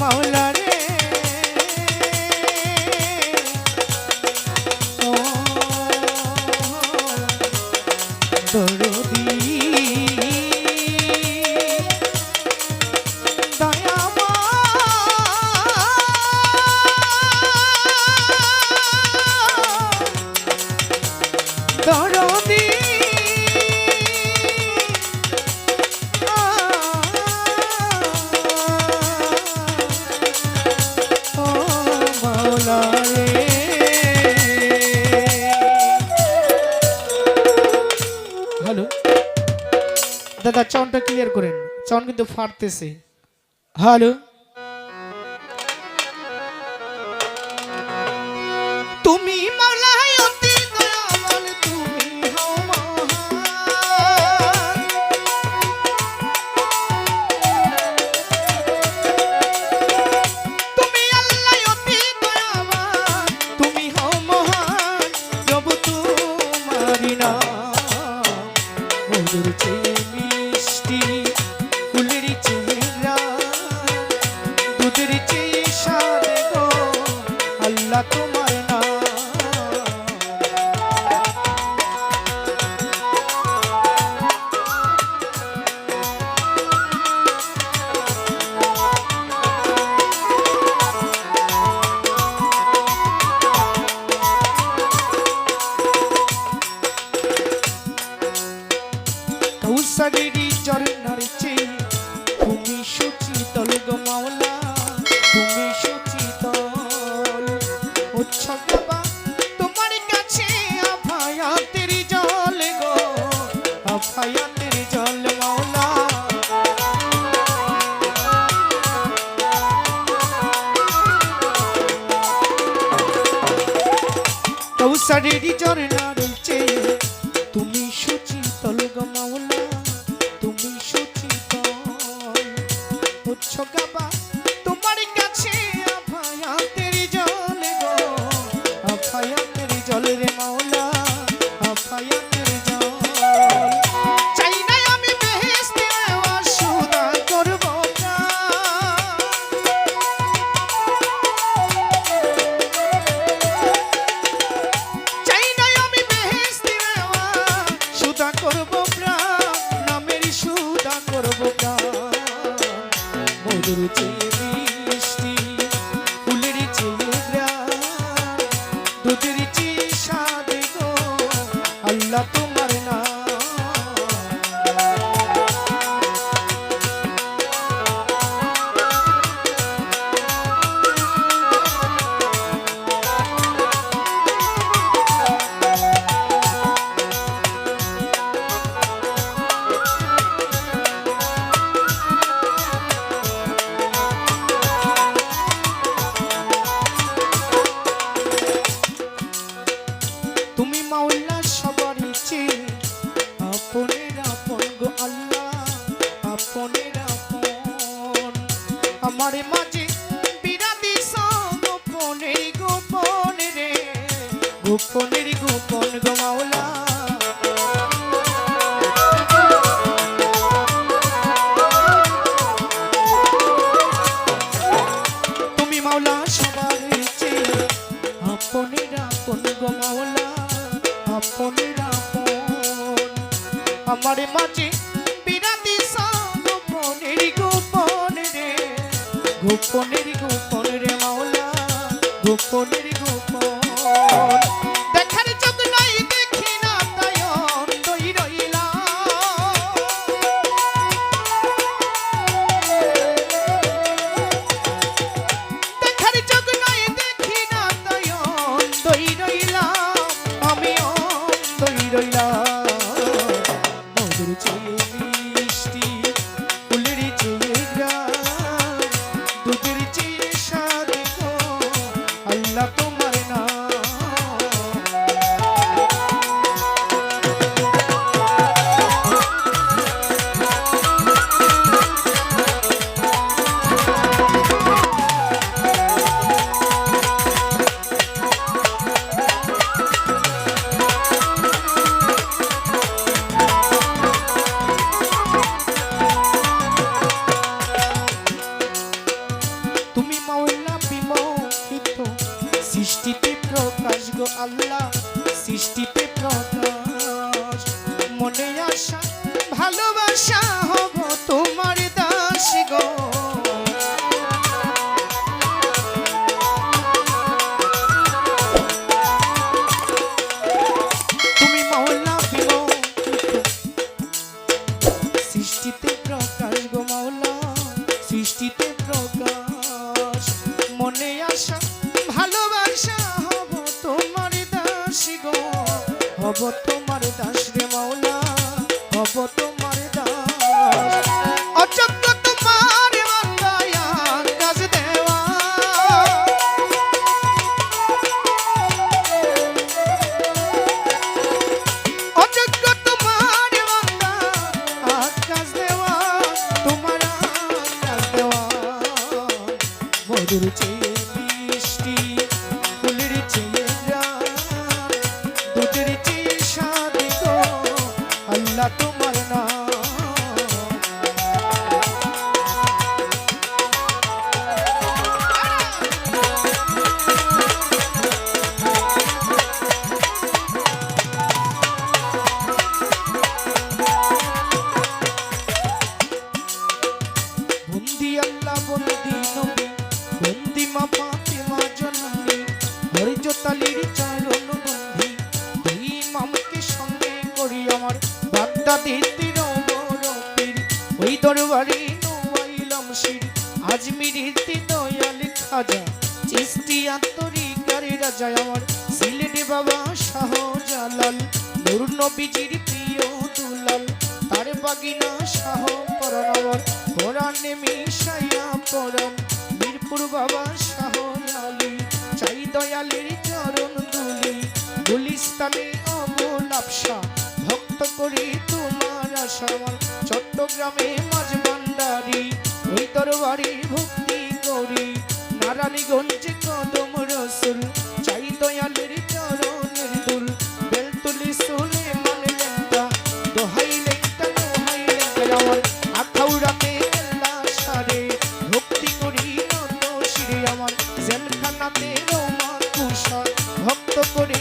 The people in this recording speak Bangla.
মাওলা রে ও দরদি দরদি ও মাওলা রে হ্যালো দাদা চাউন্ডটা ক্লিয়ার করেন চাউন্ড কিন্তু ফাটতেছে হ্যালো তুমি মাওলা অতি দয়াবান তুমি হও মহান তুমি আল্লাহ অতি দয়াবান তুমি হও মহান প্রভু তোমারি নাম মধুর চেয়ে মিষ্টি ফুলের চেহারা দুধের চেয়ে স্বাদ গো আল্লাহ তোমার নাম কৌশলেরই ঝরনার চেয়ে তুমি সুচিতল গো মাওলা তুমি সুচিতল উৎসব বাবা তোমার কাছে আফায়াতের জল গো আফায়াতের জল মাওলা কৌশলেরই ঝরনার চেয়ে তুমি সুচিতল গো মাওলা তুমি সুচিতল উচ্চ গাবা তোমার কাছে আফায়াতের জল গো আফায়াতের জল রে মাওলা আফায়াতের জল চাই না আমি বেহেশতে সুদা করব চাই না আমি বেহেশতে সুদা করব নামের সুদা করব মধুর চেয়ে মিষ্টি ফুলের চেয়ে গ্রাম দুধের চেয়ে স্বাদ গো আল্লাহ তোমার নাম তুমি মাওলা সবারই চেয়ে আপনের আপন গো আল্লাহ আপনের আপন আমার মাঝে বিরাদিস গোপনের গোপন রে গোপনের গোপন গো মাওলা তুমি মাওলা সবারই চেয়ে আপনের আপন গো মাওলা আপনের আপন আমার মাঝে বিরাদিস গোপনের গোপন রে গোপনের গোপন রে মাওলা গোপনের গোপন দেখার চোখ নাই দেখি না তাই অন্ধই রইলাম দেখার চোখ নাই দেখি না তাই অন্ধই রইলাম আমি অন্ধই রইলাম মধুর চেয়ে মিষ্টি ফুলের চেয়ে গ্রাম দুধের চেয়ে স্বাদ গো আল্লাহ প্রকাশ গো আল্লাহ সৃষ্টিতে প্রকাশ মনে আশা ভালোবাসা হব তোমার দাস গো তুমি মাওলা সৃষ্টিতে প্রকাশ গো মাওলা সৃষ্টিতে প্রকাশ মনে আশা ভালোবাসা হব তোমার দাস গো হব তোমার দাস রে মাওলা হব তোমার দাস অযোগ্য তোমার বান্দায়া কাজ দেওয়া অযোগ্য তোমার বান্দা কাজ দেওয়া তোমার কাজ দেওয়া মধুর চেয়ে মিষ্টি ফুলের চেয়ে গ্রাম দুধের চেয়ে স্বাদ গো আল্লাহ তোমার নাম বন্দি আল্লাহ বন্দি নবী বন্দি মা ফাতেমা জননী হরিজতালির চরণ বন্ধি তুই মামকে সঙ্গে করি আমার বাগদাদি তিরবরপীর ওই দরবারে নোয়াইলাম শির আজমিরের দয়াল খাজা চিস্তিয়া তরিকার রাজা আমার সিলেটে বাবা শাহ জালাল নূর নবীজির প্রিয় দুলাল তার বাগিনা শাহ পরাণ আমার কোরআনে মিশাইয়া পরাণ মিরপুর বাবা শাহ আলী চাই দয়ালের চরণ দুলি গুলিস্তানে অমল আফসা ভক্ত করি তোমার আশা আমার চট্টগ্রামে মাঝ ভান্ডারি ওই দরবারে ভক্তি করি নারায়ণগঞ্জে কদম রসুল চাই দয়ালের চরণের দুল বেলতুলি সুলে মানে লেন্দা দোহাই লেন্দা দোহাই লেন্দা আমার আখাউড়াতে কেল্লা সারে ভক্তি করি নত শিরে আমার জেলখানাতে রোমা কুষা ভক্ত করি